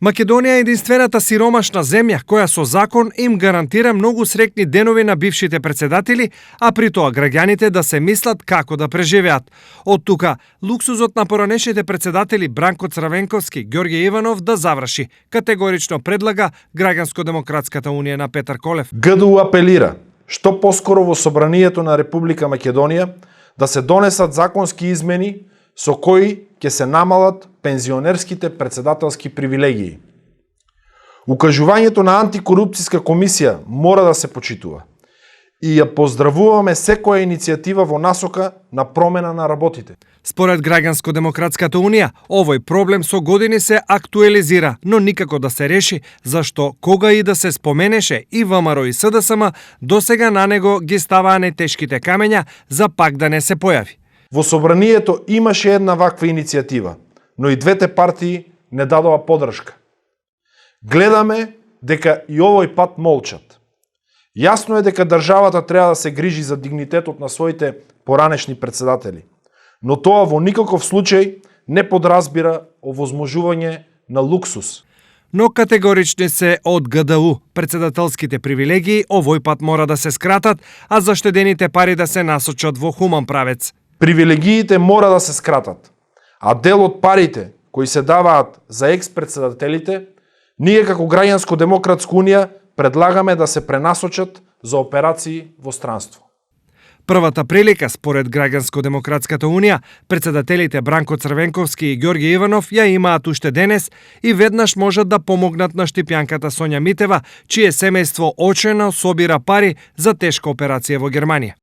Македонија е единствената сиромашна земја која со закон им гарантира многу среќни денови на бившите председатели, а при тоа граѓаните да се мислат како да преживеат. Од тука, луксузот на поранешните председатели Бранко Црвенковски, Ѓорѓе Иванов да заврши, категорично предлага Граѓанско-демократската унија на Петар Колев. ГДУ апелира што поскоро во Собранието на Република Македонија да се донесат законски измени со кои ќе се намалат пензионерските председателски привилегии. Укажувањето на антикорупцијска комисија мора да се почитува и ја поздравуваме секоја иницијатива во насока на промена на работите. Според Граѓанско-демократската унија, овој проблем со години се актуализира, но никако да се реши, зашто кога и да се споменеше и ВМРО и СДСМ, досега на него ги ставаа нетешките камења за пак да не се појави. Во Собранието имаше една ваква иницијатива, но и двете партии не дадоа поддршка. Гледаме дека и овој пат молчат. Јасно е дека државата треба да се грижи за дигнитетот на своите поранешни председатели, но тоа во никаков случај не подразбира овозможување на луксус. Но категорични се од ГДУ. Председателските привилегии овој пат мора да се скратат, а заштедените пари да се насочат во хуман правец. Привилегиите мора да се скратат, а дел од парите кои се даваат за екс-председателите, ние како Граѓанско-демократска унија предлагаме да се пренасочат за операции во странство. Првата прилика, според Граѓанско-демократската унија, председателите Бранко Црвенковски и Ѓорѓе Иванов ја имаат уште денес и веднаш можат да помогнат на штипјанката Сонја Митева, чие семејство очено собира пари за тешка операција во Германија.